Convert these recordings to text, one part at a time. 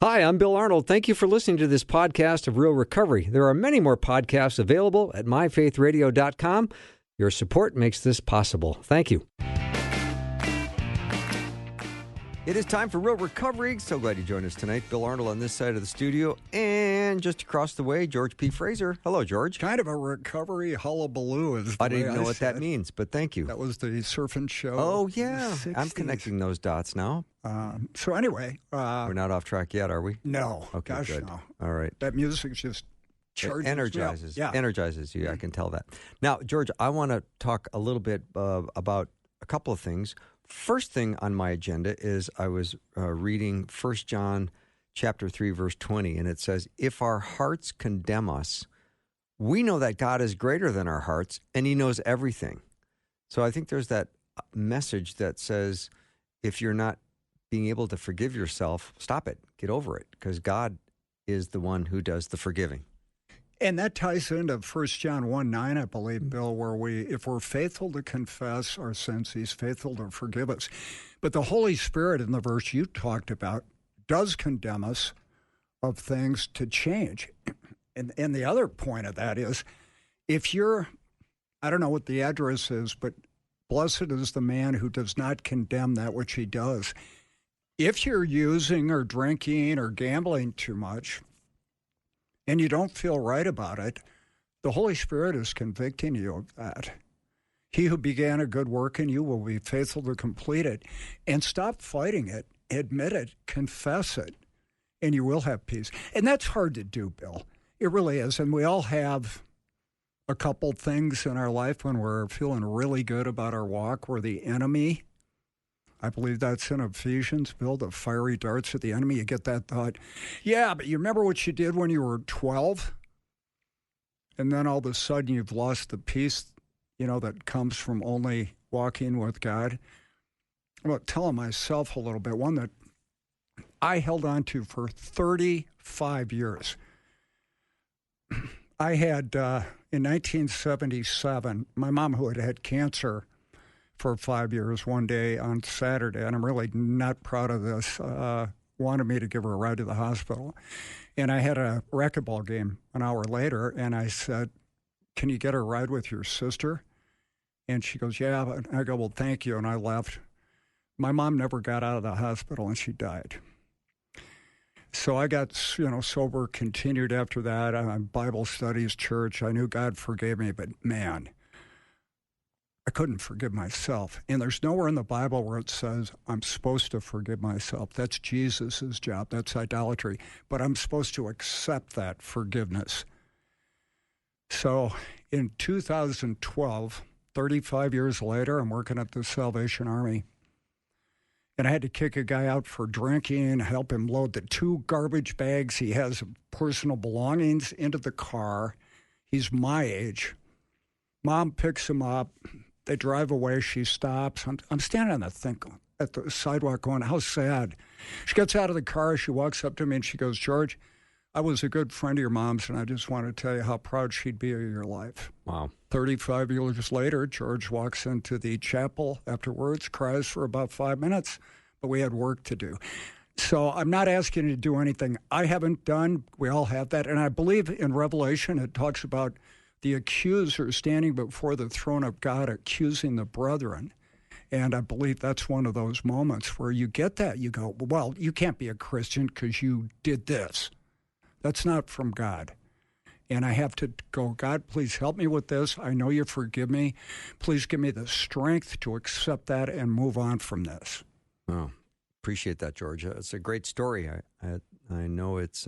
Hi, I'm Bill Arnold. Thank you for listening to this podcast of Real Recovery. There are many more podcasts available at myfaithradio.com. Your support makes this possible. Thank you. It is time for Real Recovery. So glad you joined us tonight. Bill Arnold on this side of the studio. And just across the way, George P. Fraser. Hello, George. Kind of a recovery hullabaloo is the I didn't way know I what said. that means, but thank you. That was the surfing show. Oh, in the yeah. I'm 60s. connecting those dots now. So anyway. We're not off track yet, are we? No. Okay, Gosh, good. no. All right. That music just charges me up. Energizes. Yeah. Energizes you. I can tell that. Now, George, I want to talk a little bit about a couple of things. First thing on my agenda is I was reading 1 John chapter 3, verse 20, and it says, if our hearts condemn us, we know that God is greater than our hearts, and he knows everything. So I think there's that message that says, if you're not being able to forgive yourself, stop it, get over it, because God is the one who does the forgiving. And that ties into 1 John 1:9, I believe, Bill, where if we're faithful to confess our sins, he's faithful to forgive us. But the Holy Spirit, in the verse you talked about, does condemn us of things to change. And the other point of that is, if you're, I don't know what the address is, but blessed is the man who does not condemn that which he does. If you're using or drinking or gambling too much, and you don't feel right about it, the Holy Spirit is convicting you of that. He who began a good work in you will be faithful to complete it. And stop fighting it. Admit it. Confess it. And you will have peace. And that's hard to do, Bill. It really is. And we all have a couple things in our life when we're feeling really good about our walk, where the enemy, I believe that's in Ephesians, Bill, the fiery darts of the enemy. You get that thought, yeah, but you remember what you did when you were 12? And then all of a sudden you've lost the peace, that comes from only walking with God. Well, telling myself a little bit, one that I held on to for 35 years. I had, in 1977, my mom, who had cancer for 5 years, one day on Saturday, and I'm really not proud of this, wanted me to give her a ride to the hospital. And I had a racquetball game an hour later, and I said, can you get a ride with your sister? And she goes, yeah. And I go, well, thank you. And I left. My mom never got out of the hospital, and she died. So I got, sober, continued after that. Bible studies, church. I knew God forgave me, but man, I couldn't forgive myself. And there's nowhere in the Bible where it says I'm supposed to forgive myself. That's Jesus' job. That's idolatry. But I'm supposed to accept that forgiveness. So in 2012, 35 years later, I'm working at the Salvation Army. And I had to kick a guy out for drinking, help him load the 2 garbage bags he has of personal belongings into the car. He's my age. Mom picks him up. They drive away. She stops. I'm standing on at the sidewalk going, how sad. She gets out of the car. She walks up to me and she goes, George, I was a good friend of your mom's, and I just want to tell you how proud she'd be of your life. Wow. 35 years later, George walks into the chapel afterwards, cries for about 5 minutes, but we had work to do. So I'm not asking you to do anything I haven't done. We all have that. And I believe in Revelation it talks about the accuser standing before the throne of God accusing the brethren. And I believe that's one of those moments where you get that. You go, well, you can't be a Christian because you did this. That's not from God. And I have to go, God, please help me with this. I know you forgive me. Please give me the strength to accept that and move on from this. Oh, appreciate that, George. It's a great story. I know it's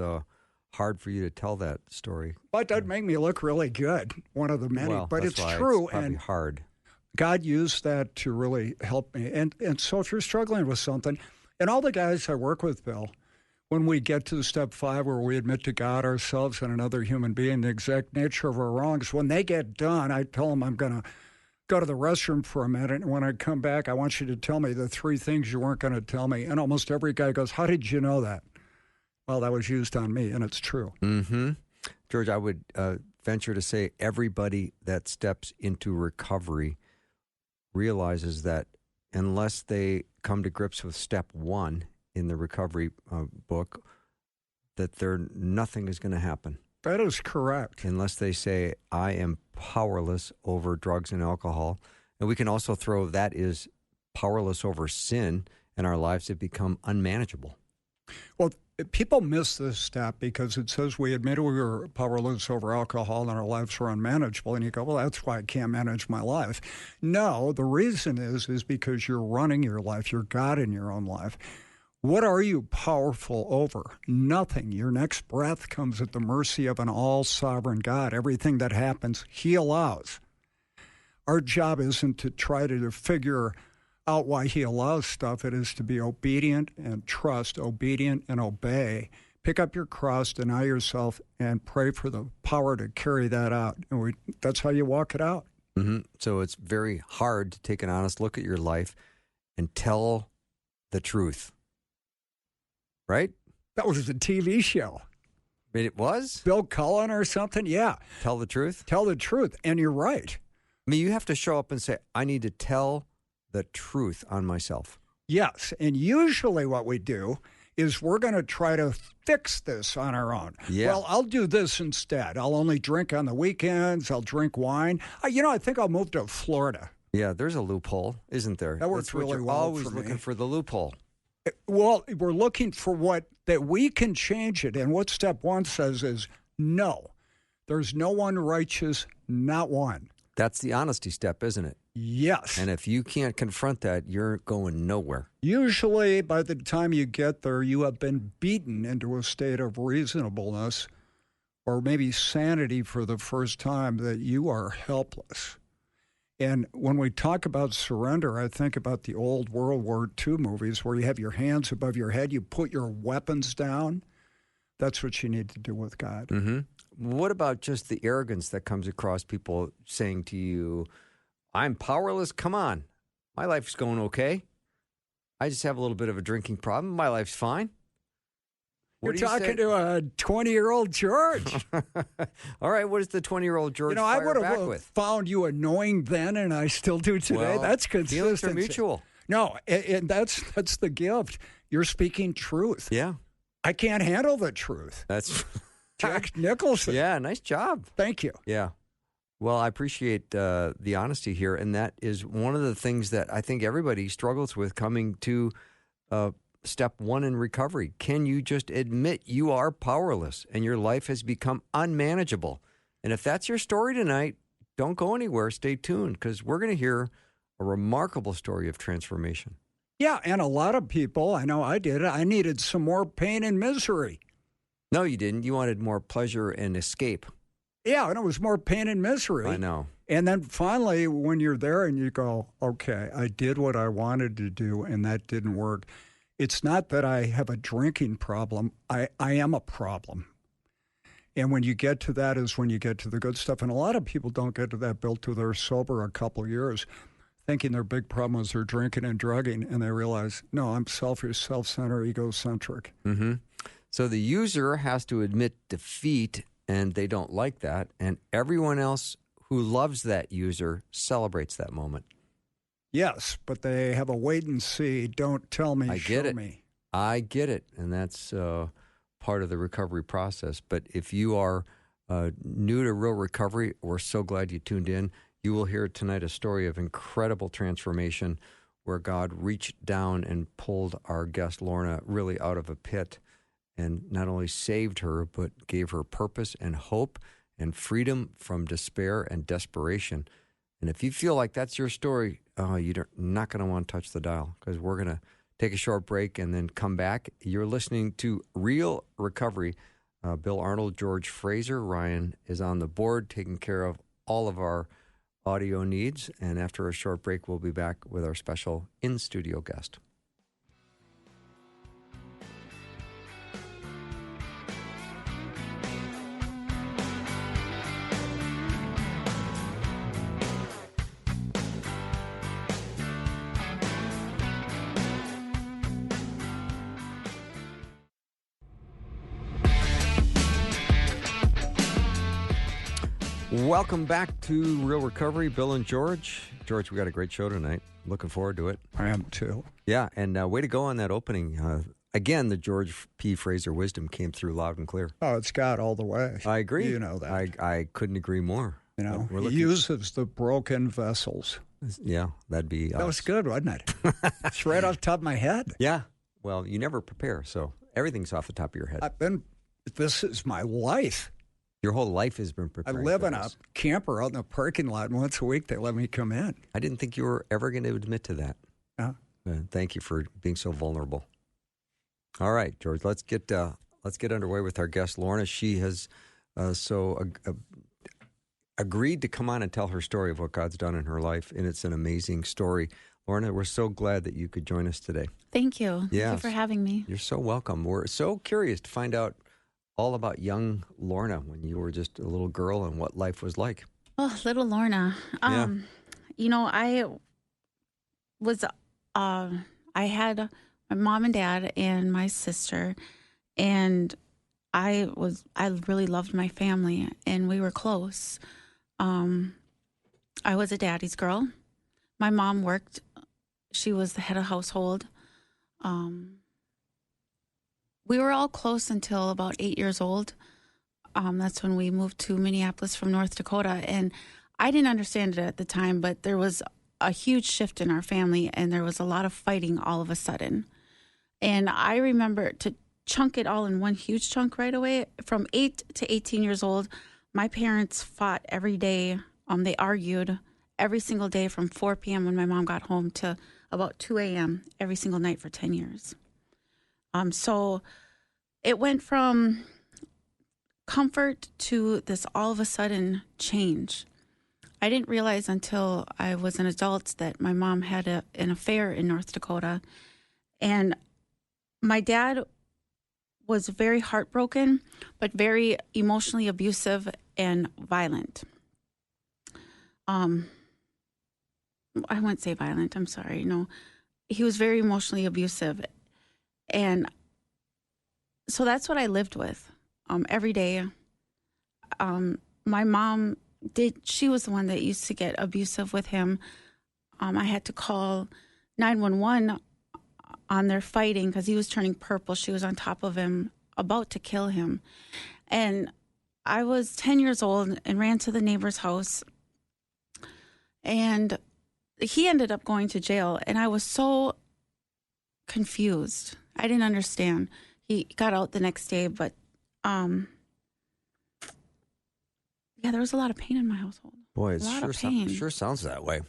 hard for you to tell that story. But it doesn't make me look really good, one of the many. Well, but that's it's why true. It's probably and hard. God used that to really help me. And so if you're struggling with something, and all the guys I work with, Bill, when we get to step 5 where we admit to God, ourselves, and another human being the exact nature of our wrongs, when they get done, I tell them I'm going to go to the restroom for a minute, and when I come back, I want you to tell me the 3 things you weren't going to tell me. And almost every guy goes, how did you know that? Well, that was used on me, and it's true. Mm-hmm. George, I would venture to say everybody that steps into recovery realizes that unless they come to grips with step 1 in the recovery book, that nothing is going to happen. That is correct. Unless they say, I am powerless over drugs and alcohol. And we can also throw that is powerless over sin in our lives that become unmanageable. Well, people miss this step because it says we admitted we were powerless over alcohol and our lives were unmanageable. And you go, well, that's why I can't manage my life. No, the reason is because you're running your life. You're God in your own life. What are you powerful over? Nothing. Your next breath comes at the mercy of an all-sovereign God. Everything that happens, He allows. Our job isn't to try to figure out why He allows stuff. It is to be obedient and trust, obedient and obey. Pick up your cross, deny yourself, and pray for the power to carry that out. And that's how you walk it out. Mm-hmm. So it's very hard to take an honest look at your life and tell the truth. Right? That was a TV show. It was? Bill Cullen or something? Yeah. Tell the truth? Tell the truth. And you're right. I mean, you have to show up and say, I need to tell the truth on myself. Yes. And usually what we do is we're going to try to fix this on our own. Yeah. Well, I'll do this instead. I'll only drink on the weekends. I'll drink wine. I think I'll move to Florida. Yeah, there's a loophole, isn't there? That works really well. Always looking for the loophole. Well, we're looking for that we can change it. And what step one says is no. There's no one righteous, not one. That's the honesty step, isn't it? Yes. And if you can't confront that, you're going nowhere. Usually, by the time you get there, you have been beaten into a state of reasonableness or maybe sanity for the first time that you are helpless. And when we talk about surrender, I think about the old World War II movies where you have your hands above your head, you put your weapons down. That's what you need to do with God. Mm-hmm. What about just the arrogance that comes across people saying to you, I'm powerless? Come on. My life's going okay. I just have a little bit of a drinking problem. My life's fine. You're talking to a 20-year-old George. All right, what does the 20-year-old George I fire would back have with? Found you annoying then, and I still do today. Well, that's consistency. Feelings are mutual. No, and that's the gift. You're speaking truth. Yeah. I can't handle the truth. That's Jack Nicholson. Yeah, nice job. Thank you. Yeah. Well, I appreciate the honesty here, and that is one of the things that I think everybody struggles with coming to step one in recovery. Can you just admit you are powerless and your life has become unmanageable? And if that's your story tonight, don't go anywhere. Stay tuned because we're going to hear a remarkable story of transformation. Yeah, and a lot of people, I know I did it, I needed some more pain and misery. No, you didn't. You wanted more pleasure and escape. Yeah, and it was more pain and misery. I know. And then finally, when you're there and you go, okay, I did what I wanted to do and that didn't work. It's not that I have a drinking problem. I am a problem. And when you get to that is when you get to the good stuff. And a lot of people don't get to that bill till they're sober a couple of years, thinking their big problem is they're drinking and drugging. And they realize, no, I'm selfish, self-centered, egocentric. Mm-hmm. So the user has to admit defeat, and they don't like that. And everyone else who loves that user celebrates that moment. Yes, but they have a wait and see. Don't tell me, show me. I get it, and that's part of the recovery process. But if you are new to real recovery, we're so glad you tuned in. You will hear tonight a story of incredible transformation where God reached down and pulled our guest Lorna really out of a pit and not only saved her, but gave her purpose and hope and freedom from despair and desperation. And if you feel like that's your story, you're not going to want to touch the dial because we're going to take a short break and then come back. You're listening to Real Recovery. Bill Arnold, George Fraser, Ryan is on the board taking care of all of our audio needs. And after a short break, we'll be back with our special in-studio guest. Welcome back to Real Recovery, Bill and George. George, we got a great show tonight. Looking forward to it. I am too. Yeah, and way to go on that opening. again, the George P. Fraser wisdom came through loud and clear. Oh, it's God all the way. I agree. You know that. I couldn't agree more. He uses the broken vessels. Yeah, that'd be That was good, wasn't it? It's right off the top of my head. Yeah. Well, you never prepare, so everything's off the top of your head. This is my life. Your whole life has been I preparing. live in a camper out in the parking lot, and once a week they let me come in. I didn't think you were ever going to admit to that. Thank you for being so vulnerable. All right, George, let's get underway with our guest, Lorna. She has agreed to come on and tell her story of what God's done in her life, and it's an amazing story. Lorna, we're so glad that you could join us today. Thank you. Thank you for having me. You're so welcome. We're so curious to find out all about young Lorna when you were just a little girl and what life was like. Oh, little Lorna. I was, I had my mom and dad and my sister, and I really loved my family, and we were close. I was a daddy's girl. My mom worked. She was the head of household. We were all close until about 8 years old. That's when we moved to Minneapolis from North Dakota. And I didn't understand it at the time, but there was a huge shift in our family, and there was a lot of fighting all of a sudden. And I remember, to chunk it all in one huge chunk right away, from 8 to 18 years old, my parents fought every day. They argued every single day from 4 p.m. when my mom got home to about 2 a.m. every single night for 10 years. So it went from comfort to this all of a sudden change. I didn't realize until I was an adult that my mom had an affair in North Dakota. And my dad was very heartbroken, but very emotionally abusive and violent. I wouldn't say violent, I'm sorry. No, he was very emotionally abusive. And so that's what I lived with every day. My mom she was the one that used to get abusive with him. I had to call 911 on their fighting because he was turning purple. She was on top of him, about to kill him. And I was 10 years old and ran to the neighbor's house. And he ended up going to jail. And I was so confused. I didn't understand. He got out the next day, but there was a lot of pain in my household. Boy, it sure sounds that way.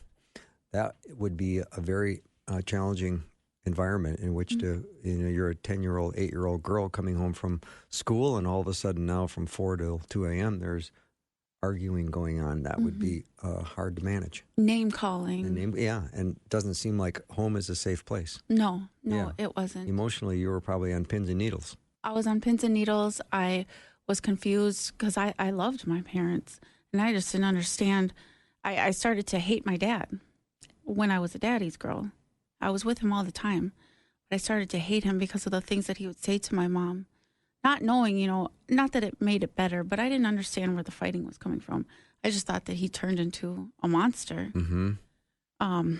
That would be a very challenging environment in which to, you're a 10-year-old, 8-year-old girl coming home from school, and all of a sudden now from 4 till 2 a.m. there's arguing going on. That would be hard to manage. Name calling. And it doesn't seem like home is a safe place. No, it wasn't. Emotionally, you were probably on pins and needles. I was on pins and needles. I was confused because I loved my parents, and I just didn't understand. I started to hate my dad when I was a daddy's girl. I was with him all the time, but I started to hate him because of the things that he would say to my mom. Not knowing, not that it made it better, but I didn't understand where the fighting was coming from. I just thought that he turned into a monster. Mm-hmm.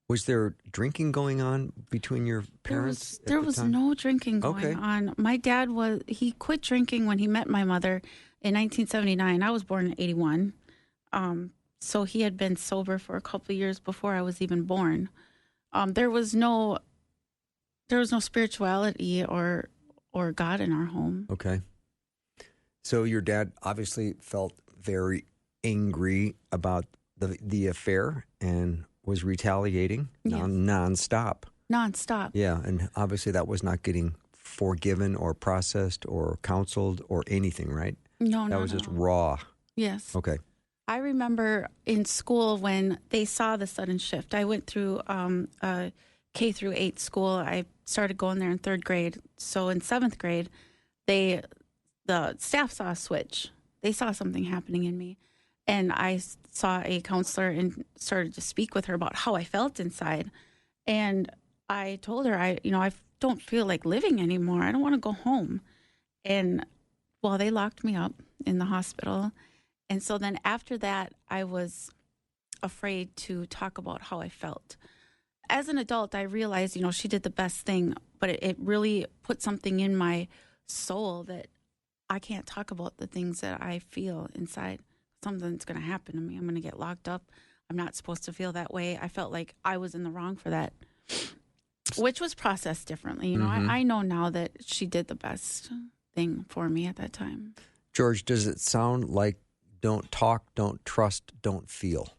Was there drinking going on between your parents? There was no drinking going on. My dad he quit drinking when he met my mother in 1979. I was born in 81. So he had been sober for a couple of years before I was even born. There was no spirituality or God in our home. Okay. So your dad obviously felt very angry about the affair and was retaliating nonstop. Nonstop. Yeah, and obviously that was not getting forgiven or processed or counseled or anything, right? No. That was just raw. Yes. Okay. I remember in school when they saw the sudden shift. I went through K through 8 school. I started going there in 3rd grade. So in 7th grade, the staff saw a switch. They saw something happening in me. And I saw a counselor and started to speak with her about how I felt inside. And I told her, I don't feel like living anymore. I don't want to go home. And they locked me up in the hospital. And so then after that, I was afraid to talk about how I felt. as an adult, I realized, she did the best thing, but it really put something in my soul that I can't talk about the things that I feel inside. Something's going to happen to me. I'm going to get locked up. I'm not supposed to feel that way. I felt like I was in the wrong for that, which was processed differently. I know now that she did the best thing for me at that time. George, does it sound like don't talk, don't trust, don't feel?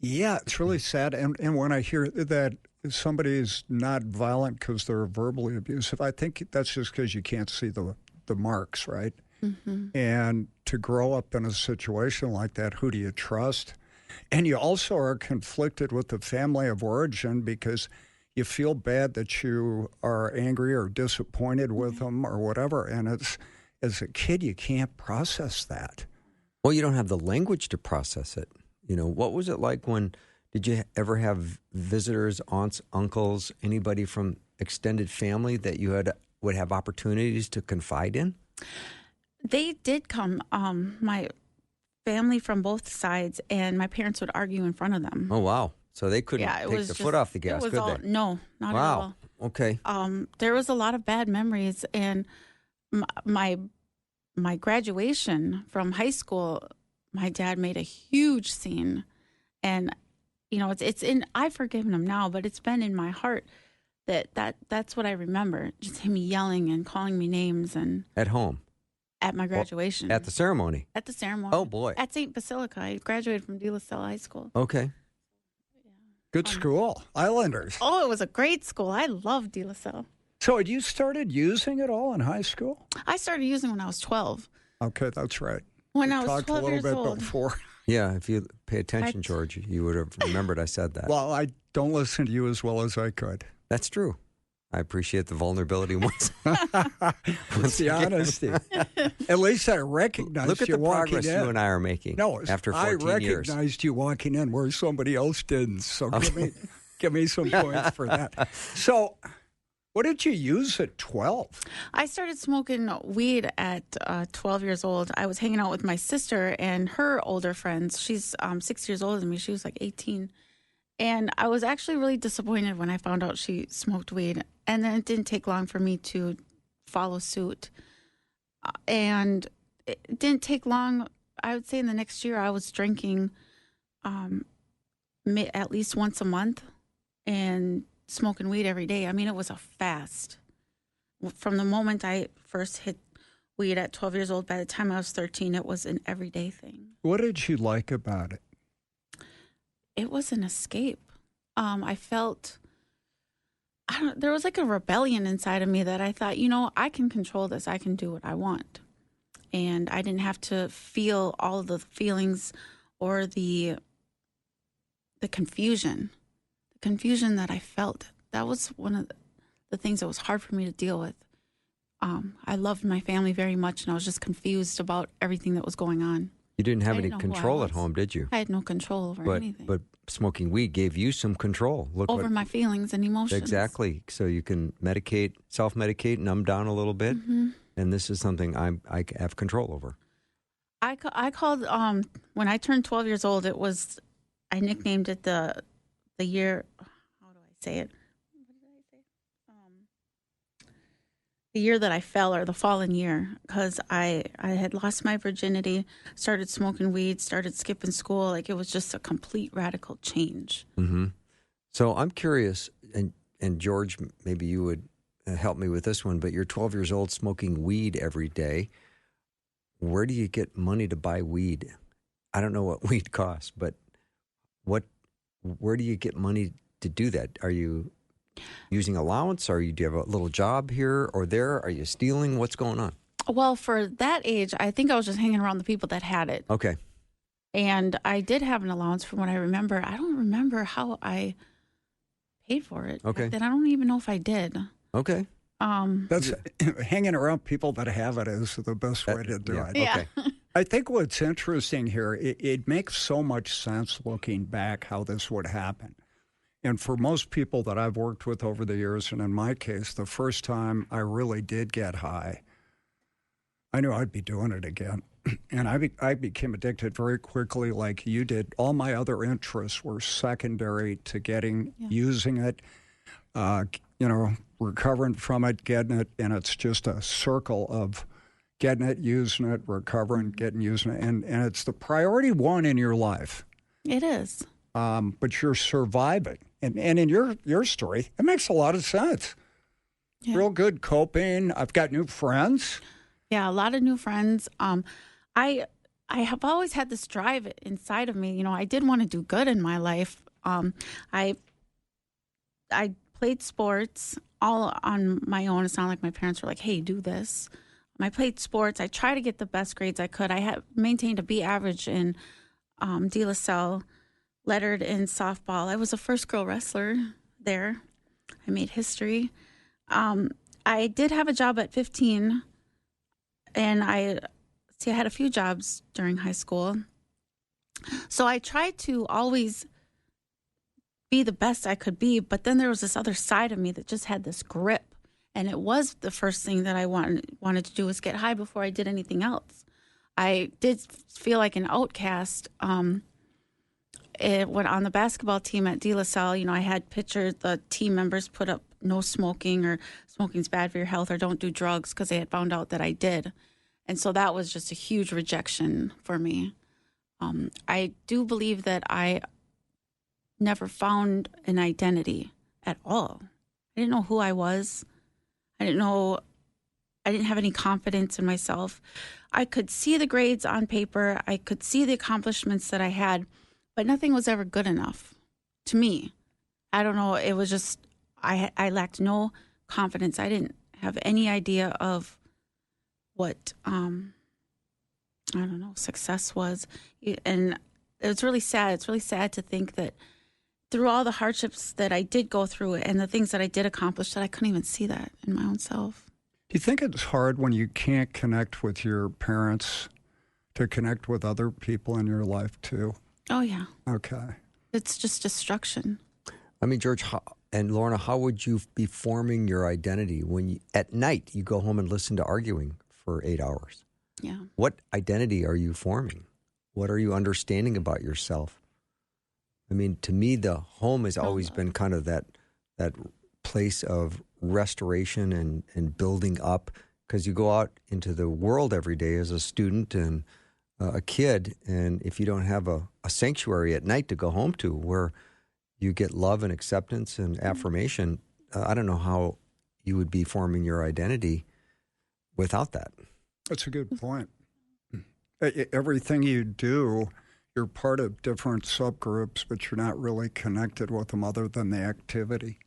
Yeah, it's really sad. And when I hear that somebody is not violent because they're verbally abusive, I think that's just because you can't see the marks, right? Mm-hmm. And to grow up in a situation like that, who do you trust? And you also are conflicted with the family of origin because you feel bad that you are angry or disappointed with them or whatever. And as a kid, you can't process that. Well, you don't have the language to process it. What was it like did you ever have visitors, aunts, uncles, anybody from extended family that you would have opportunities to confide in? They did come, my family from both sides, and my parents would argue in front of them. Oh, wow. So they couldn't take the foot off the gas, could they? No, not at all. Okay. There was a lot of bad memories, and my graduation from high school, my dad made a huge scene, and it's in. I've forgiven him now, but it's been in my heart that's what I remember. Just him yelling and calling me names and at home, at my graduation, at the ceremony. At the ceremony. Oh boy, at St. Basilica. I graduated from De La Salle High School. Okay. Good school, Islanders. Oh, it was a great school. I loved De La Salle. So had you started using it all in high school? I started using when I was 12. Okay, that's right. When I was 12 years old. Talked a little bit before. Yeah, if you pay attention, George, you would have remembered I said that. Well, I don't listen to you as well as I could. That's true. I appreciate the vulnerability once. It's the honesty. At least I recognized Look at you the walking progress in. you and I are making after 14 years. I recognized you walking in where somebody else didn't. So give me some points for that. So what did you use at 12? I started smoking weed at 12 years old. I was hanging out with my sister and her older friends. She's 6 years older than me. She was like 18. And I was actually really disappointed when I found out she smoked weed. And then it didn't take long for me to follow suit. And it didn't take long. I would say in the next year I was drinking at least once a month and smoking weed every day. I mean, it was a fast. From the moment I first hit weed at 12 years old, by the time I was 13, it was an everyday thing. What did you like about it? It was an escape. I felt, there was like a rebellion inside of me that I thought, I can control this. I can do what I want. And I didn't have to feel all of the feelings or the confusion. The confusion that I felt. That was one of the things that was hard for me to deal with. I loved my family very much, and I was just confused about everything that was going on. You didn't have any control at home, did you? I had no control over anything. But smoking weed gave you some control. Over my feelings and emotions. Exactly. So you can self-medicate, numb down a little bit. Mm-hmm. And this is something I have control over. I called, when I turned 12 years old, I nicknamed it the year, how do I say it? What did I say? The year that I fell, or the fallen year, because I had lost my virginity, started smoking weed, started skipping school. Like, it was just a complete radical change. Mm-hmm. So I'm curious, and George, maybe you would help me with this one, but you're 12 years old smoking weed every day. Where do you get money to buy weed? I don't know what weed costs, but where do you get money to do that? Are you using allowance? Do you have a little job here or there? Are you stealing? What's going on? Well, for that age, I think I was just hanging around the people that had it. Okay. And I did have an allowance from what I remember. I don't remember how I paid for it. Okay. Then I don't even know if I did. Okay. That's hanging around people that have it is the best way to do it. Yeah. Okay. I think what's interesting here, it makes so much sense looking back how this would happen. And for most people that I've worked with over the years, and in my case, the first time I really did get high, I knew I'd be doing it again. And I became addicted very quickly like you did. All my other interests were secondary to using it, recovering from it, getting it. And it's just a circle of getting it, using it, recovering, getting, using it. And it's the priority one in your life. It is. But you're surviving. And in your story, it makes a lot of sense. Yeah. Real good coping. I've got new friends. Yeah, a lot of new friends. I have always had this drive inside of me. I did want to do good in my life. I played sports all on my own. It's not like my parents were like, hey, do this. I played sports. I tried to get the best grades I could. I had maintained a B average in De La Salle, lettered in softball. I was a first girl wrestler there. I made history. I did have a job at 15, and I had a few jobs during high school. So I tried to always be the best I could be, but then there was this other side of me that just had this grip. And it was the first thing that I wanted to do was get high before I did anything else. I did feel like an outcast. When on the basketball team at De La Salle, I had pictures, the team members put up no smoking or smoking's bad for your health or don't do drugs because they had found out that I did. And so that was just a huge rejection for me. I do believe that I never found an identity at all. I didn't know who I was. I didn't have any confidence in myself. I could see the grades on paper. I could see the accomplishments that I had, but nothing was ever good enough to me. I don't know. It was just, I lacked no confidence. I didn't have any idea of what, success was. And it was really sad. It's really sad to think that through all the hardships that I did go through and the things that I did accomplish, that I couldn't even see that in my own self. Do you think it's hard when you can't connect with your parents to connect with other people in your life too? Oh, yeah. Okay. It's just destruction. I mean, George and Lorna, how would you be forming your identity when at night you go home and listen to arguing for 8 hours? Yeah. What identity are you forming? What are you understanding about yourself? I mean, to me, the home has always been kind of that place of restoration and building up, because you go out into the world every day as a student and a kid, and if you don't have a sanctuary at night to go home to where you get love and acceptance and affirmation, I don't know how you would be forming your identity without that. That's a good point. Everything you do, you're part of different subgroups, but you're not really connected with them other than the activity.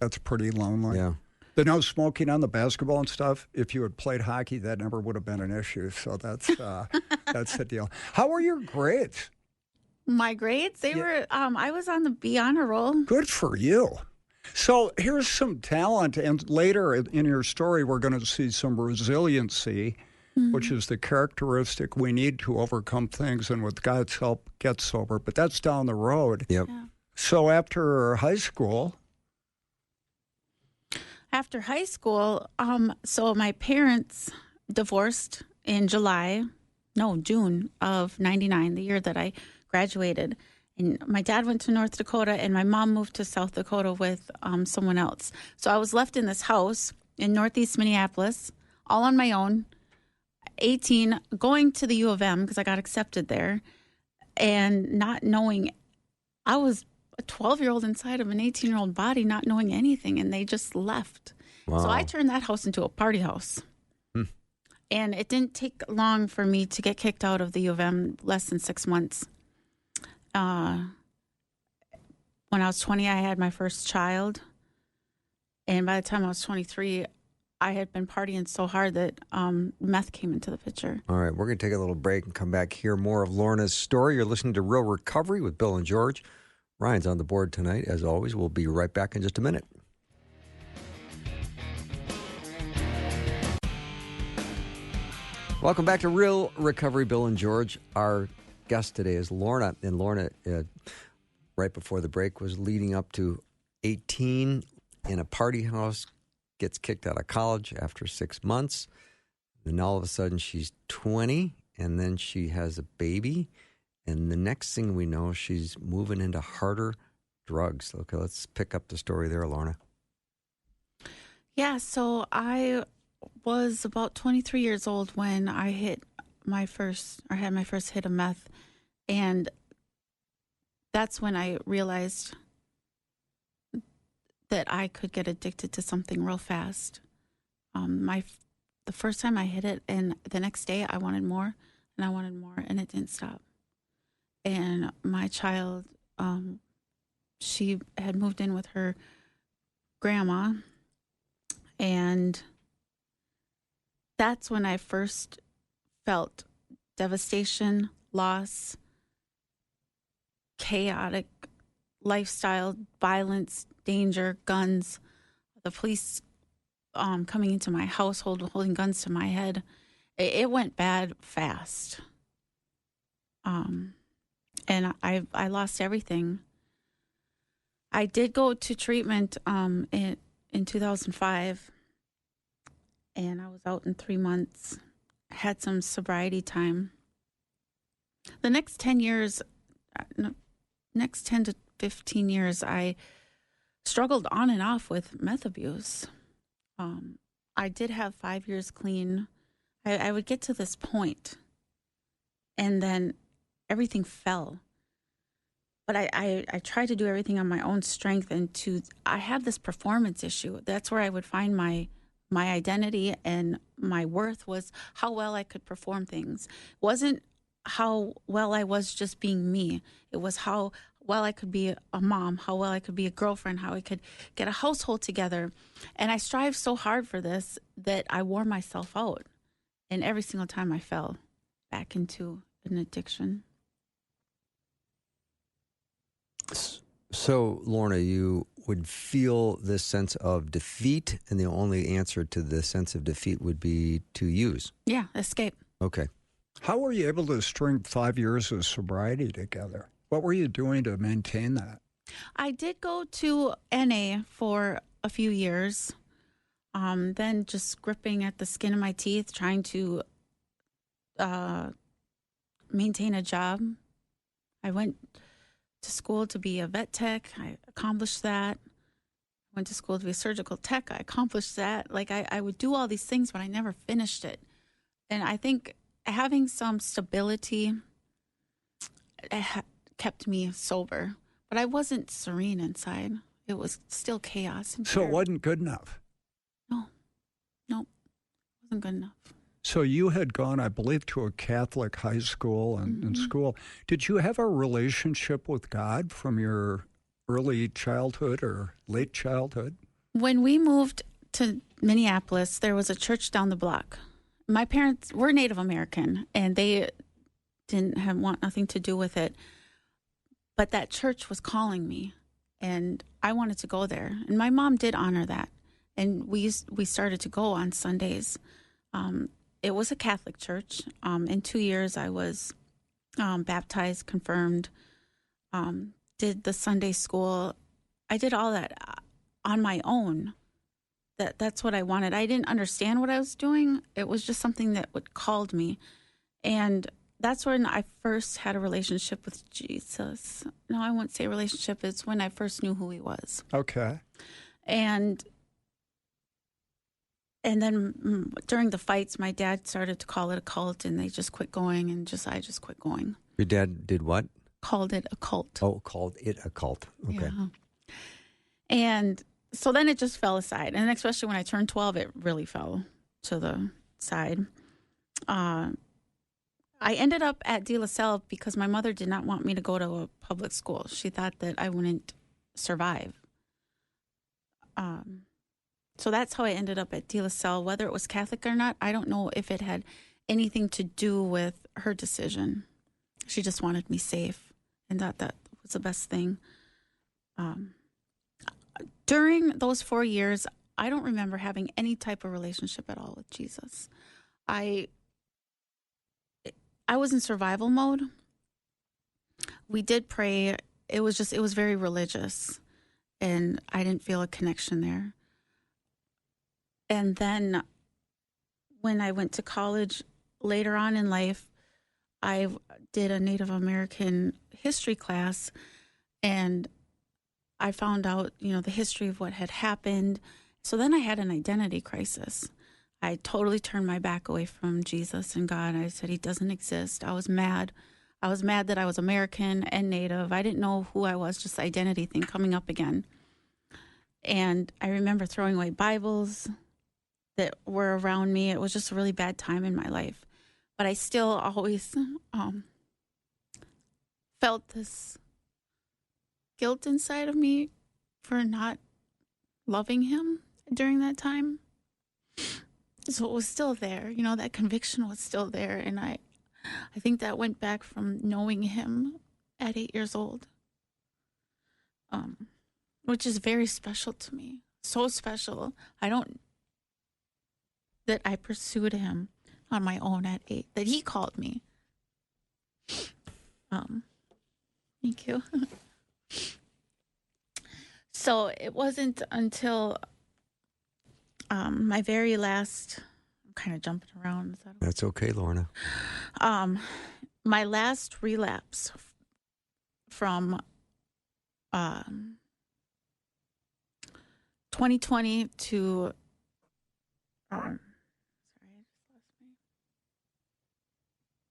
That's pretty lonely. Yeah. The no smoking on the basketball and stuff, if you had played hockey, that never would have been an issue. So that's the deal. How were your grades? My grades? They were, I was on the B honor roll. Good for you. So here's some talent. And later in your story, we're going to see some resiliency, which is the characteristic we need to overcome things and with God's help get sober. But that's down the road. Yep. Yeah. So after high school... So my parents divorced in June of 99, the year that I graduated. And my dad went to North Dakota and my mom moved to South Dakota with someone else. So I was left in this house in Northeast Minneapolis, all on my own, 18, going to the U of M because I got accepted there, and not knowing, I was a 12-year-old inside of an 18-year-old body, not knowing anything, and they just left. Wow. So I turned that house into a party house. And it didn't take long for me to get kicked out of the U of M, less than 6 months. When I was 20, I had my first child. And by the time I was 23, I had been partying so hard that meth came into the picture. All right, we're going to take a little break and come back, hear more of Lorna's story. You're listening to Real Recovery with Bill and George. Ryan's on the board tonight, as always. We'll be right back in just a minute. Welcome back to Real Recovery, Bill and George. Our guest today is Lorna. And Lorna, right before the break, was leading up to 18 in a party house, gets kicked out of college after 6 months, Then all of a sudden she's 20, and then she has a baby. And the next thing we know, she's moving into harder drugs. Okay, let's pick up the story there, Lorna. Yeah, so I was about 23 years old when I had my first hit of meth. And that's when I realized that I could get addicted to something real fast. The first time I hit it, and the next day I wanted more, and it didn't stop. And my child, she had moved in with her grandma, and that's when I first felt devastation, loss, chaotic lifestyle, violence, danger, guns, the police coming into my household, holding guns to my head. It went bad fast. And I lost everything. I did go to treatment in 2005, and I was out in 3 months, had some sobriety time. The next 10 to 15 years, I struggled on and off with meth abuse. I did have 5 years clean. I would get to this point, and then everything fell. But I tried to do everything on my own strength, and I have this performance issue. That's where I would find my identity, and my worth was how well I could perform things. It wasn't how well I was just being me. It was how well I could be a mom, how well I could be a girlfriend, how I could get a household together. And I strived so hard for this that I wore myself out. And every single time I fell back into an addiction. So, Lorna, you would feel this sense of defeat, and the only answer to the sense of defeat would be to use. Yeah, escape. Okay. How were you able to string 5 years of sobriety together? What were you doing to maintain that? I did go to NA for a few years, then just gripping at the skin of my teeth, trying to maintain a job. I went to school to be a vet tech. I accomplished that. Went to school to be a surgical tech. I accomplished that. Like I would do all these things, but I never finished it. And I think having some stability kept me sober, but I wasn't serene inside. It was still chaos. So it wasn't good enough? No, wasn't good enough. So you had gone, I believe, to a Catholic high school and school. Did you have a relationship with God from your early childhood or late childhood? When we moved to Minneapolis, there was a church down the block. My parents were Native American, and they didn't want nothing to do with it. But that church was calling me, and I wanted to go there. And my mom did honor that, and we started to go on Sundays. It was a Catholic church. In 2 years, I was baptized, confirmed, did the Sunday school. I did all that on my own. That's what I wanted. I didn't understand what I was doing. It was just something that called me. And that's when I first had a relationship with Jesus. No, I wouldn't say relationship. It's when I first knew who he was. Okay. And then during the fights, my dad started to call it a cult, and they just quit going, and I just quit going. Your dad did what? Called it a cult. Oh, called it a cult. Okay. Yeah. And so then it just fell aside. And especially when I turned 12, it really fell to the side. I ended up at De La Salle because my mother did not want me to go to a public school. She thought that I wouldn't survive. So that's how I ended up at De La Salle. Whether it was Catholic or not, I don't know if it had anything to do with her decision. She just wanted me safe and thought that was the best thing. During those 4 years, I don't remember having any type of relationship at all with Jesus. I was in survival mode. We did pray. It was very religious, and I didn't feel a connection there. And then when I went to college later on in life, I did a Native American history class, and I found out, the history of what had happened. So then I had an identity crisis. I totally turned my back away from Jesus and God. I said, he doesn't exist. I was mad. I was mad that I was American and Native. I didn't know who I was, just the identity thing coming up again. And I remember throwing away Bibles that were around me. It was just a really bad time in my life. But I still always felt this guilt inside of me for not loving him during that time. So it was still there. That conviction was still there. And I think that went back from knowing him at 8 years old, which is very special to me. So special. That I pursued him on my own at 8, that he called me. Thank you. So it wasn't until my very last, I'm kind of jumping around. That's okay, Lorna. My last relapse from 2020 to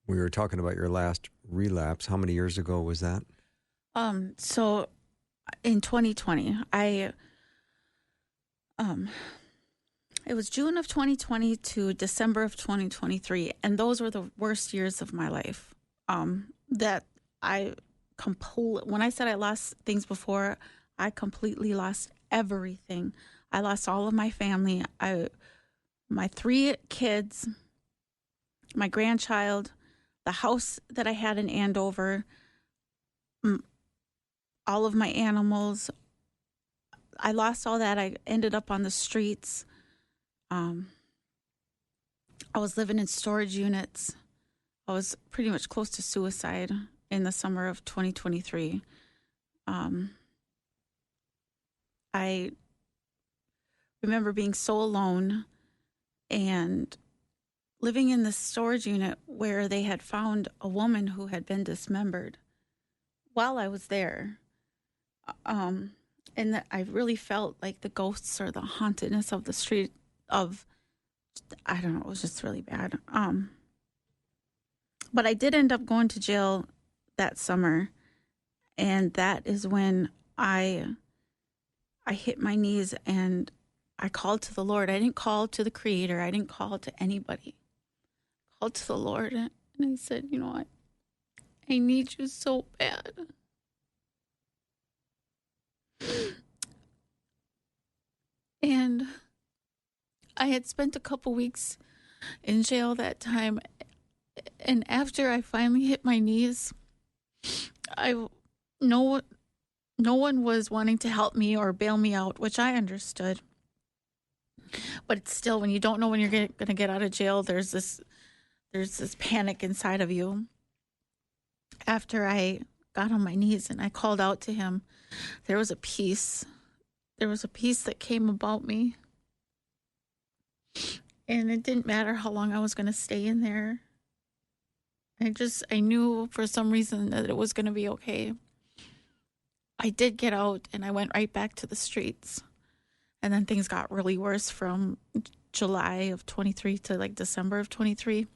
We were talking about your last relapse. How many years ago was that? So in 2020, it was June of 2020 to December of 2023, and those were the worst years of my life. That when I said I lost things before, I completely lost everything. I lost all of my family. My 3 kids, my grandchild, the house that I had in Andover, all of my animals. I lost all that. I ended up on the streets. I was living in storage units. I was pretty much close to suicide in the summer of 2023. I remember being so alone and living in this storage unit where they had found a woman who had been dismembered while I was there. And that I really felt like the ghosts or the hauntedness of the street of, I don't know, it was just really bad. But I did end up going to jail that summer. And that is when I hit my knees and I called to the Lord. I didn't call to the Creator. I didn't call to anybody. I called to the Lord and I said, you know what? I need you so bad. And I had spent a couple weeks in jail that time. And after I finally hit my knees, no one was wanting to help me or bail me out, which I understood. But it's still, when you don't know when you're going to get out of jail, there's this panic inside of you. After I got on my knees and I called out to him, there was a peace. There was a peace that came about me. And it didn't matter how long I was going to stay in there. I knew for some reason that it was going to be okay. I did get out and I went right back to the streets. And then things got really worse from July of 23 to like December of 23.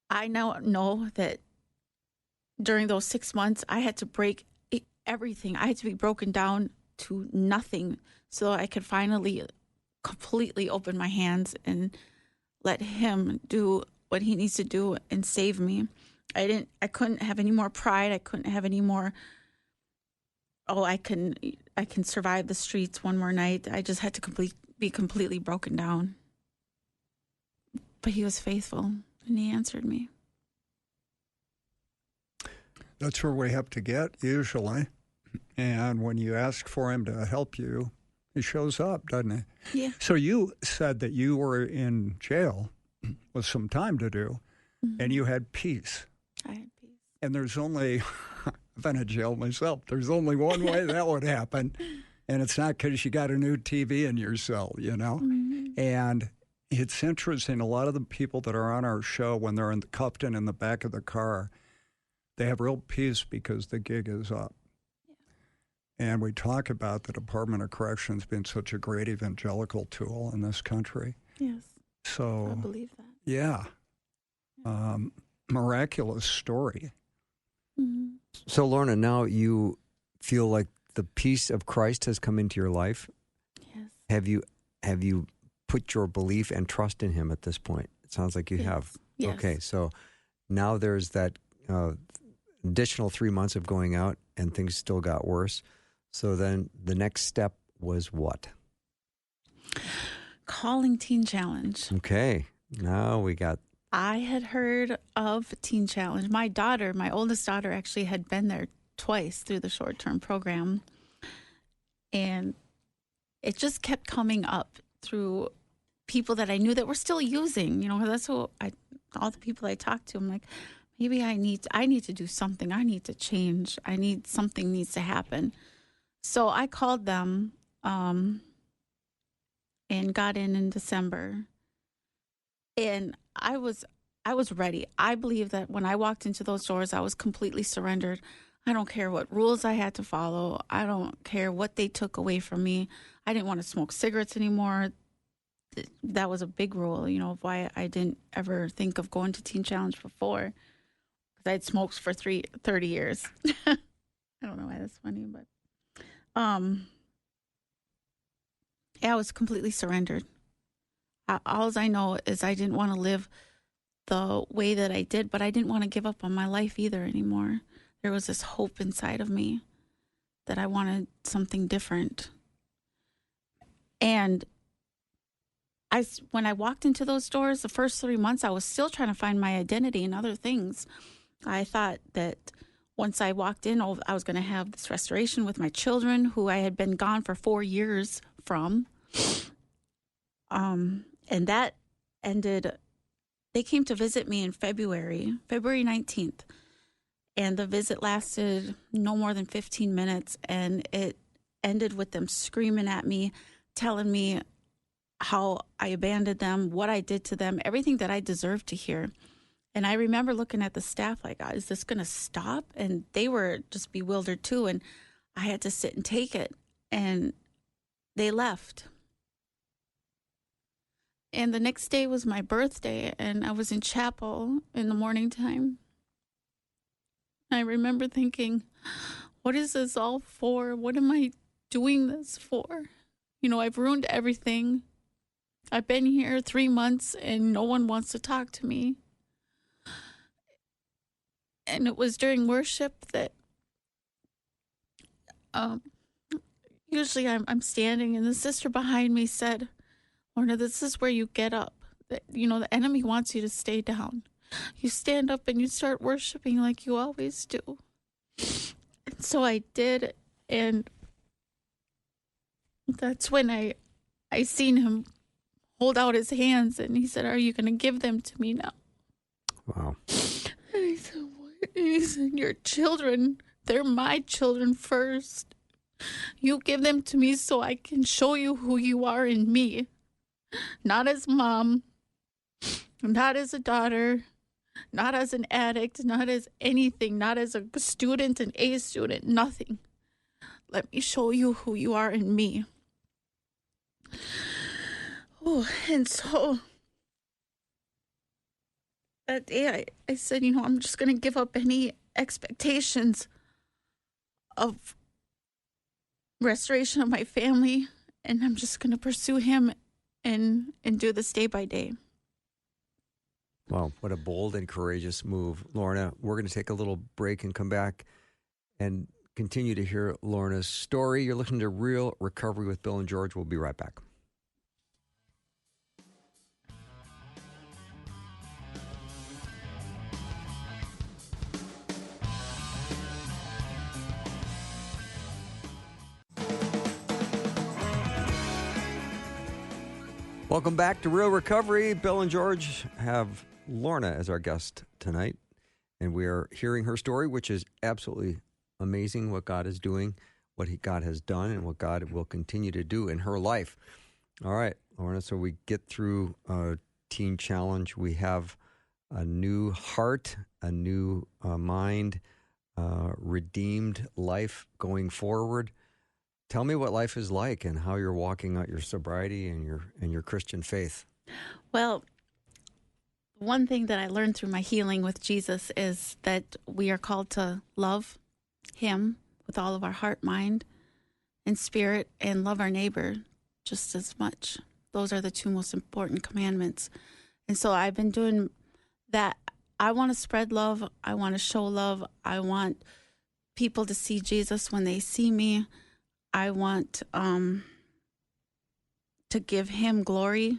I now know that during those 6 months, I had to break everything. I had to be broken down to nothing so I could finally completely open my hands and let him do what he needs to do and save me. I couldn't have any more pride. I couldn't have any more, I can survive the streets one more night. I just had to be completely broken down. But he was faithful and he answered me. That's where we have to get, usually. And when you ask for him to help you, he shows up, doesn't he? Yeah. So you said that you were in jail with some time to do, and you had peace. I had peace. And there's only, I've been in jail myself, there's only one way that would happen, and it's not because you got a new TV in your cell, you know? And it's interesting, a lot of the people that are on our show, when they're cuffed in the back of the car, they have real peace because the gig is up. And we talk about the Department of Corrections being such a great evangelical tool in this country. Yes. So I believe that. Yeah. Miraculous story. Mm-hmm. So, Lorna, now you feel like the peace of Christ has come into your life. Yes. Have you put your belief and trust in him at this point? It sounds like you have. Yes. Okay, so now there's that additional 3 months of going out, and things still got worse. So then the next step was what? Calling Teen Challenge. Okay, now we got... I had heard of Teen Challenge. My oldest daughter, actually had been there twice through the short-term program. And it just kept coming up through people that I knew that were still using. That's all the people I talked to. I'm like, maybe I need to do something. I need to change. Something needs to happen. So I called them and got in December. And I was ready. I believe that when I walked into those doors, I was completely surrendered. I don't care what rules I had to follow. I don't care what they took away from me. I didn't want to smoke cigarettes anymore. That was a big rule, of why I didn't ever think of going to Teen Challenge before. Because I'd smoked for 30 years. I don't know why that's funny, but I was completely surrendered. All I know is I didn't want to live the way that I did, but I didn't want to give up on my life either anymore. There was this hope inside of me that I wanted something different. And when I walked into those doors, the first 3 months, I was still trying to find my identity and other things. I thought that once I walked in, I was going to have this restoration with my children, who I had been gone for 4 years from. And that ended. They came to visit me in February 19th. And the visit lasted no more than 15 minutes. And it ended with them screaming at me, telling me how I abandoned them, what I did to them, everything that I deserved to hear. And I remember looking at the staff like, is this going to stop? And they were just bewildered too. And I had to sit and take it. And they left. And the next day was my birthday, and I was in chapel in the morning time. I remember thinking, what is this all for? What am I doing this for? I've ruined everything. I've been here 3 months, and no one wants to talk to me. And it was during worship that usually I'm standing, and the sister behind me said, Lorna, this is where you get up. The enemy wants you to stay down. You stand up and you start worshiping like you always do. And so I did, and that's when I seen him hold out his hands, and he said, are you going to give them to me now? Wow. And I said, what? And he said, your children, they're my children first. You give them to me so I can show you who you are in me. Not as mom, not as a daughter, not as an addict, not as anything, not as a student, an A student, nothing. Let me show you who you are in me. Oh, and so that day I said, I'm just going to give up any expectations of restoration of my family, and I'm just going to pursue him and do this day by day. Wow, what a bold and courageous move. Lorna, we're going to take a little break and come back and continue to hear Lorna's story. You're listening to Real Recovery with Bill and George. We'll be right back. Welcome back to Real Recovery. Bill and George have Lorna as our guest tonight, and we are hearing her story, which is absolutely amazing, what God is doing, what God has done, and what God will continue to do in her life. All right, Lorna. So we get through Teen Challenge. We have a new heart, a new mind, redeemed life going forward. Tell me what life is like and how you're walking out your sobriety and your Christian faith. Well, one thing that I learned through my healing with Jesus is that we are called to love him with all of our heart, mind, and spirit, and love our neighbor just as much. Those are the two most important commandments. And so I've been doing that. I want to spread love. I want to show love. I want people to see Jesus when they see me. I want to give him glory,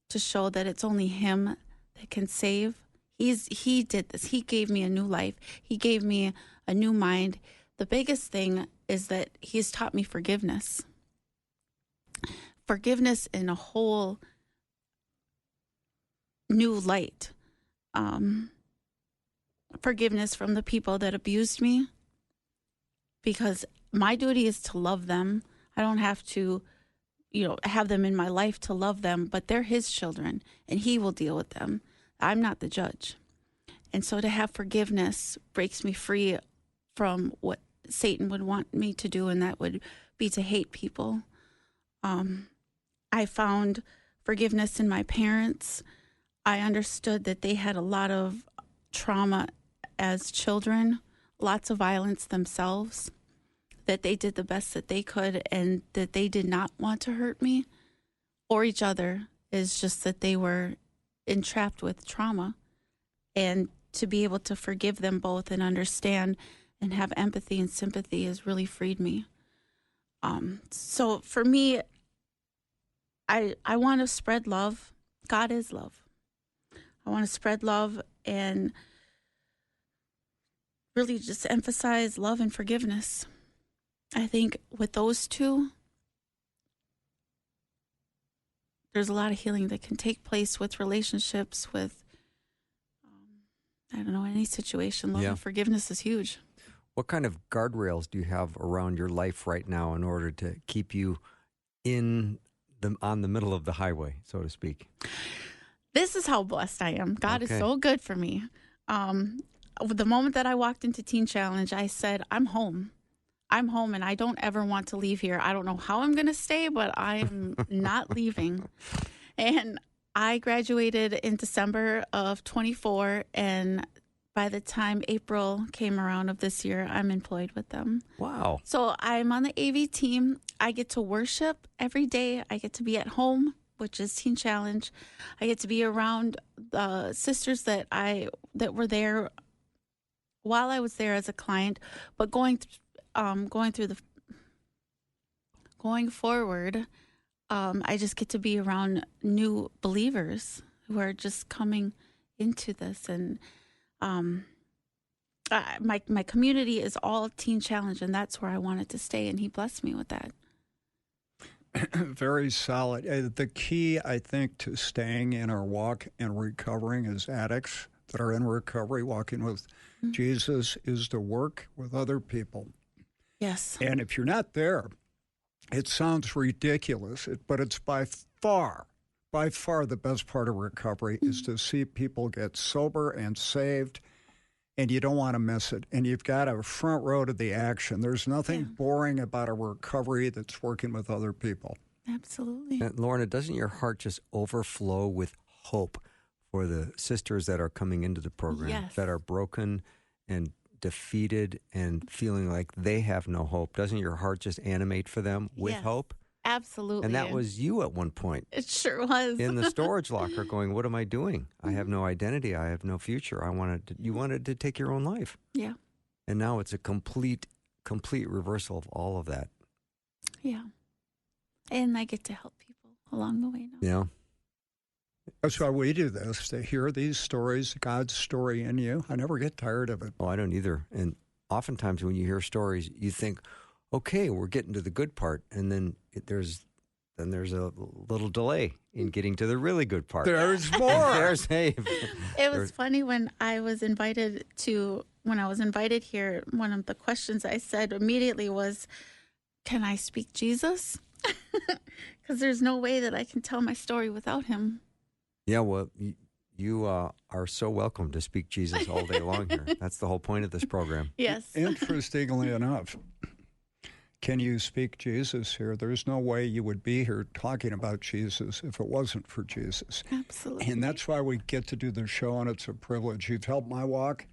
to show that it's only him that can save. He did this. He gave me a new life. He gave me a new mind. The biggest thing is that he's taught me forgiveness. Forgiveness in a whole new light. Forgiveness from the people that abused me, because my duty is to love them. I don't have to, have them in my life to love them, but they're his children and he will deal with them. I'm not the judge. And so to have forgiveness breaks me free from what Satan would want me to do, and that would be to hate people. I found forgiveness in my parents. I understood that they had a lot of trauma as children, lots of violence themselves, that they did the best that they could, and that they did not want to hurt me or each other. Is just that they were entrapped with trauma. And to be able to forgive them both and understand and have empathy and sympathy has really freed me. So for me, I want to spread love. God is love. I want to spread love and really just emphasize love and forgiveness. I think with those two, there's a lot of healing that can take place with relationships, with, any situation. Love and forgiveness is huge. What kind of guardrails do you have around your life right now in order to keep you on the middle of the highway, so to speak? This is how blessed I am. God is so good for me. The moment that I walked into Teen Challenge, I said, I'm home. I'm home, and I don't ever want to leave here. I don't know how I'm going to stay, but I am not leaving. And I graduated in December of 24, and by the time April came around of this year, I'm employed with them. Wow. So I'm on the AV team. I get to worship every day. I get to be at home, which is Teen Challenge. I get to be around the sisters that were there while I was there as a client, but going forward, I just get to be around new believers who are just coming into this, and my community is all Teen Challenge, and that's where I wanted to stay, and he blessed me with that. Very solid. The key, I think, to staying in our walk and recovering as addicts that are in recovery, walking with Jesus, is to work with other people. Yes. And if you're not there, it sounds ridiculous, but it's by far the best part of recovery is to see people get sober and saved, and you don't want to miss it. And you've got a front row to the action. There's nothing boring about a recovery that's working with other people. Absolutely. And Lorna, doesn't your heart just overflow with hope for the sisters that are coming into the program, that are broken and defeated and feeling like they have no hope? Doesn't your heart just animate for them with hope? Absolutely. And that was you at one point. It sure was. In the storage locker going, what am I doing? I have no identity. I have no future. You wanted to take your own life. Yeah. And now it's a complete reversal of all of that. Yeah. And I get to help people along the way now. Yeah. That's why we do this, to hear these stories, God's story in you. I never get tired of it. Oh, I don't either. And oftentimes when you hear stories, you think, okay, we're getting to the good part. And then there's a little delay in getting to the really good part. There's more. It was funny when I was invited here, one of the questions I said immediately was, can I speak Jesus? Because there's no way that I can tell my story without him. Yeah, well, you are so welcome to speak Jesus all day long here. That's the whole point of this program. Yes. Interestingly enough, can you speak Jesus here? There's no way you would be here talking about Jesus if it wasn't for Jesus. Absolutely. And that's why we get to do the show, and it's a privilege. You've helped my walk.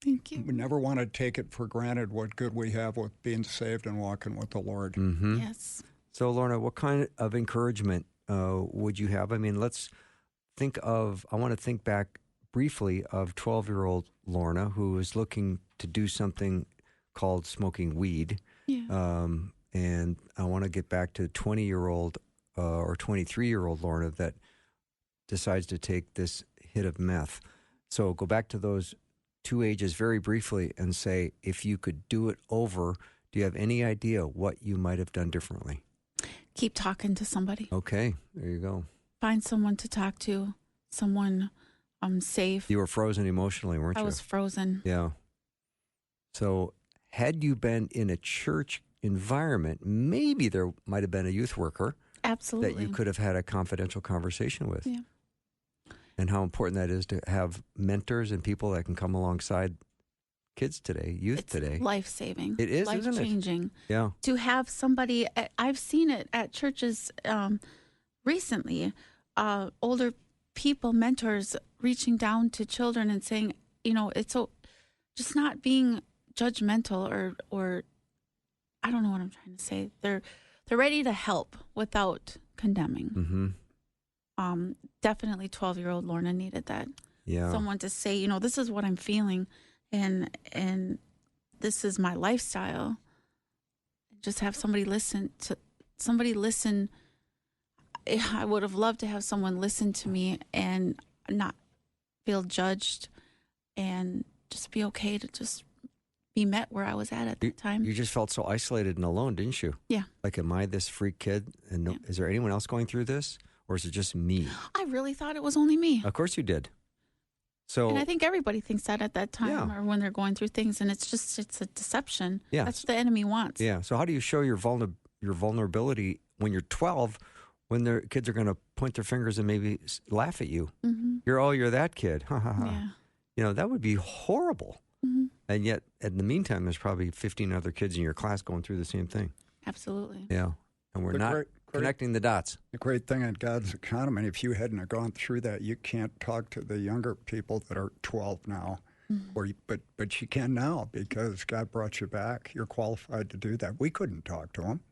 Thank you. We never want to take it for granted what good we have with being saved and walking with the Lord. Mm-hmm. Yes. So, Lorna, what kind of encouragement would you have? I mean, let's think of, I want to think back briefly of 12-year-old Lorna, who was looking to do something called smoking weed. Yeah. And I want to get back to 20-year-old or 23-year-old Lorna that decides to take this hit of meth. So go back to those two ages very briefly and say, if you could do it over, do you have any idea what you might have done differently? Keep talking to somebody. Okay, there you go. Find someone to talk to, someone safe. You were frozen emotionally, weren't you? I was frozen. Yeah. So had you been in a church environment, maybe there might have been a youth worker Absolutely. that you could have had a confidential conversation with. Yeah. And how important that is to have mentors and people that can come alongside kids today, youth today. Life-saving. It is, isn't it? Life-changing. Yeah. To have somebody, I've seen it at churches recently, older people, mentors, reaching down to children and saying, it's so, just not being judgmental or I don't know what I'm trying to say. They're ready to help without condemning. Mm-hmm. Definitely 12-year-old Lorna needed that. Yeah. Someone to say, this is what I'm feeling and this is my lifestyle. Just have somebody listen. I would have loved to have someone listen to me and not feel judged and just be okay to just be met where I was at that time. You just felt so isolated and alone, didn't you? Yeah. Like, am I this freak kid? And is there anyone else going through this? Or is it just me? I really thought it was only me. Of course you did. So, and I think everybody thinks that at that time or when they're going through things, and it's a deception. Yeah. That's what the enemy wants. Yeah. So how do you show your vulnerability when you're 12, when their kids are going to point their fingers and maybe laugh at you? Mm-hmm. You're that kid. Ha, ha, ha. Yeah. That would be horrible. Mm-hmm. And yet, in the meantime, there's probably 15 other kids in your class going through the same thing. Absolutely. Yeah. And we're not connecting the dots. The great thing in God's economy, if you hadn't have gone through that, you can't talk to the younger people that are 12 now. Mm-hmm. But you can now because God brought you back. You're qualified to do that. We couldn't talk to them.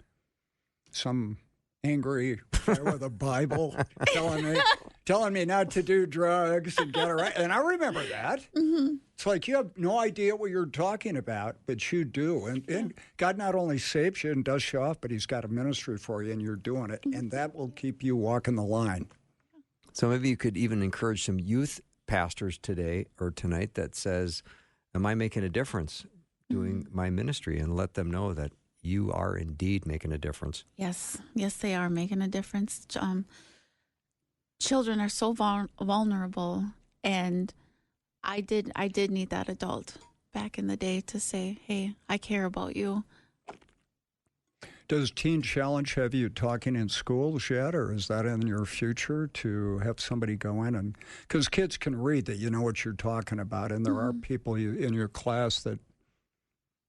Some angry guy with a Bible telling me not to do drugs and get around. And I remember that. Mm-hmm. It's like you have no idea what you're talking about, but you do. And God not only saves you and dust you off, but he's got a ministry for you and you're doing it. And that will keep you walking the line. So maybe you could even encourage some youth pastors today or tonight that says, am I making a difference doing my ministry? And let them know that you are indeed making a difference. Yes, they are making a difference. Children are so vulnerable, and I did need that adult back in the day to say, "Hey, I care about you." Does Teen Challenge have you talking in schools yet, or is that in your future to have somebody go in and because kids can read that you know what you're talking about, and there are people in your class that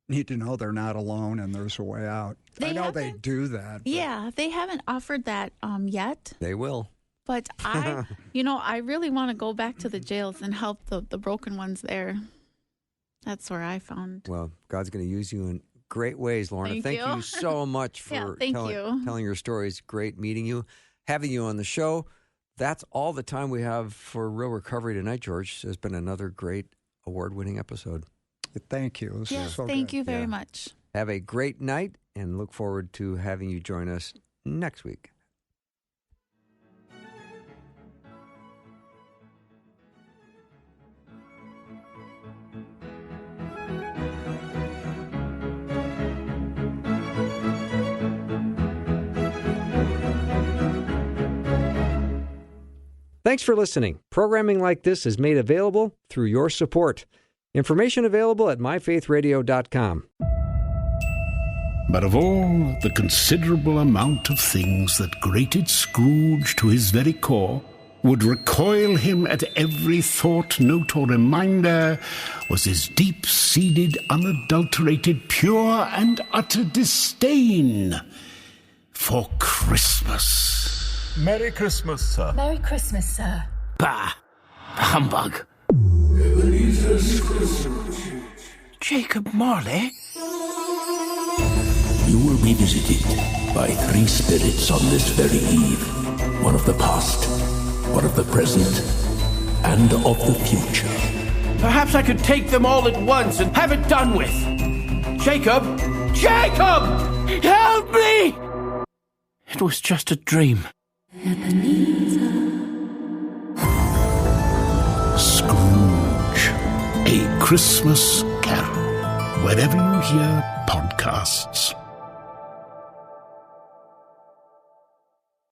need to know they're not alone and there's a way out. I know they do that. Yeah, they haven't offered that yet. They will. But I really want to go back to the jails and help the broken ones there. That's where I found. Well, God's going to use you in great ways, Lorna. Thank you so much for telling your stories. Great meeting you, having you on the show. That's all the time we have for Real Recovery tonight, George. It's been another great award-winning episode. Thank you. Yes, thank you very much. Have a great night and look forward to having you join us next week. Thanks for listening. Programming like this is made available through your support. Information available at myfaithradio.com. But of all the considerable amount of things that grated Scrooge to his very core, would recoil him at every thought, note, or reminder, was his deep-seated, unadulterated, pure and utter disdain for Christmas. Merry Christmas, sir. Merry Christmas, sir. Bah! Humbug. Jacob Marley? You will be visited by 3 spirits on this very eve. One of the past, one of the present, and of the future. Perhaps I could take them all at once and have it done with. Jacob! Jacob! Help me! It was just a dream. Scrooge, A Christmas Carol. Wherever you hear podcasts.